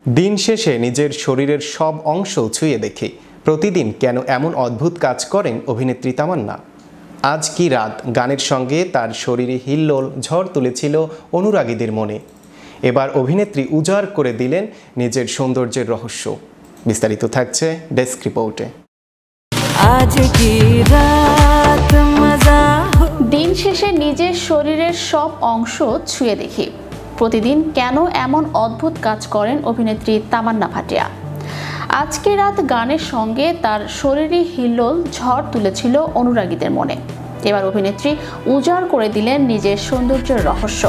দিন শেষে নিজের শরীরের সব অংশ ছুঁয়ে দেখি প্রতিদিন কেন এমন অদ্ভুত কাজ করেন অভিনেত্রী তামান্না। আজ কি রাত গানের সঙ্গে তার শরীরে হিল্লোল ঝড় তুলেছিল অনুরাগীদের মনে। এবার অভিনেত্রী উজাড় করে দিলেন নিজের সৌন্দর্যের রহস্য। বিস্তারিত থাকছে ডেস্ক রিপোর্টে। দিন শেষে নিজের শরীরের সব অংশ ছুঁয়ে দেখি প্রতিদিন কেন এমন অদ্ভুত কাজ করেন অভিনেত্রী তামান্না ভাটিয়া। আজকে রাত গানের সঙ্গে তার শরীরে হিল্লোল ঝড় তুলেছিল অনুরাগীদের মনে। এবার অভিনেত্রী উজাড় করে দিলেন নিজের সৌন্দর্যের রহস্য।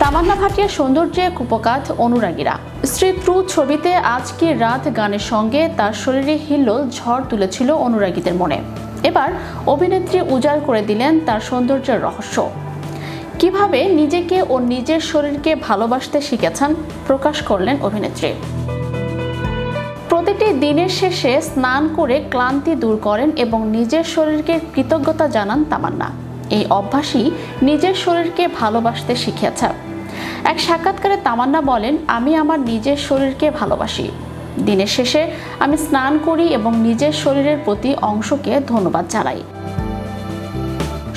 তামান্না ভাটিয়ার সৌন্দর্যে কুপকাত অনুরাগীরা। স্ত্রী ট্রু ছবিতে আজকে রাত গানের সঙ্গে তার শরীরে হিল্লোল ঝড় তুলেছিল অনুরাগীদের মনে। এবার অভিনেত্রী উজাড় করে দিলেন তার সৌন্দর্যের রহস্য। কিভাবে নিজেকে ও নিজের শরীরকে ভালোবাসতে শিখেছেন প্রকাশ করলেন অভিনেত্রী। প্রতিটি দিনের শেষে স্নান করে ক্লান্তি দূর করেন এবং নিজের শরীরকে কৃতজ্ঞতা জানান তামান্না। এই অভ্যাসই নিজের শরীরকে ভালোবাসতে শিখিয়েছে। এক সাক্ষাৎকারে তামান্না বলেন, আমি আমার নিজের শরীরকে ভালোবাসি। দিনের শেষে আমি স্নান করি এবং নিজের শরীরের প্রতি অংশকে ধন্যবাদ জানাই।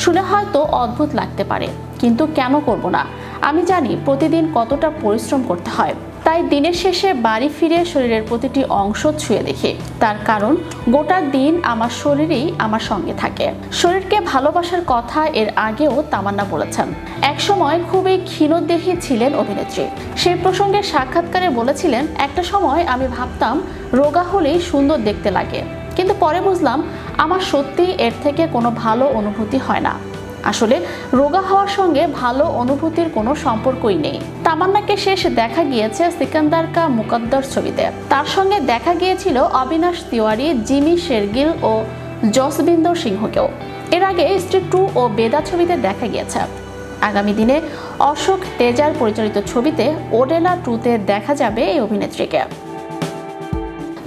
শুনে হয়তো অদ্ভুত লাগতে পারে, কিন্তু কেন করব না। আমি জানি প্রতিদিন কতটা পরিশ্রম করতে হয়, তাই দিনের শেষে বাড়ি ফিরে শরীরের প্রতিটি অংশ ছুঁয়ে দেখি। তার কারণ গোটা দিন আমার শরীরেই আমার সঙ্গে থাকে। শরীরকে ভালোবাসার কথা এর আগেও তামান্না বলেছেন। একসময় খুবই ক্ষীণদেহী ছিলেন অভিনেত্রী। সেই প্রসঙ্গে সাক্ষাৎকারে বলেছিলেন, একটা সময় আমি ভাবতাম রোগা হলেই সুন্দর দেখতে লাগে, কিন্তু পরে বুঝলাম আমার সত্যি এর থেকে কোনো ভালো অনুভূতি হয় না। আসলে রোগা হওয়ার সঙ্গে ভালো অনুভূতির কোনো সম্পর্কই নেই। তামান্নাকে শেষ দেখা গিয়েছে সিকান্দার কা মুকদ্দর ছবিতে। তার সঙ্গে দেখা গিয়েছিল অবিনাশ তিওয়ারি, জিমি শেরগিল ও জসবিন্দর সিংহকেও। এর আগে স্ত্রী টু ও বেদা ছবিতে দেখা গিয়েছে। আগামী দিনে অশোক তেজার পরিচালিত ছবিতে ওডেলা টুতে দেখা যাবে এই অভিনেত্রীকে।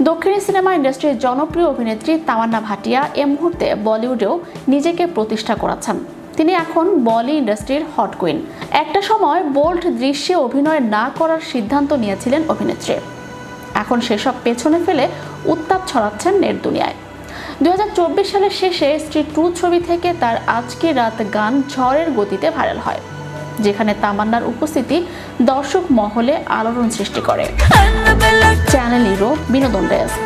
দক্ষিণী সিনেমা ইন্ডাস্ট্রির জনপ্রিয় অভিনেত্রী তামান্না ভাটিয়া এ মুহূর্তে বলিউডেও নিজেকে প্রতিষ্ঠা করাচ্ছেন। তিনি এখন বলি ইন্ডাস্ট্রির হট কুইন। একটা সময় বোল্ড দৃশ্যে অভিনয় না করার সিদ্ধান্ত নিয়েছিলেন অভিনেত্রী। এখন সেসব পেছনে ফেলে উত্তাপ ছড়াচ্ছেন নেট দুনিয়ায়। 2024 সালের শেষে স্ত্রী টু ছবি থেকে তার আজকে রাত গান ঝড়ের গতিতে ভাইরাল হয়, যেখানে তামান্নার উপস্থিতি দর্শক মহলে আলোড়ন সৃষ্টি করে। চ্যানেল হিরো বিনোদন ডেস্ক।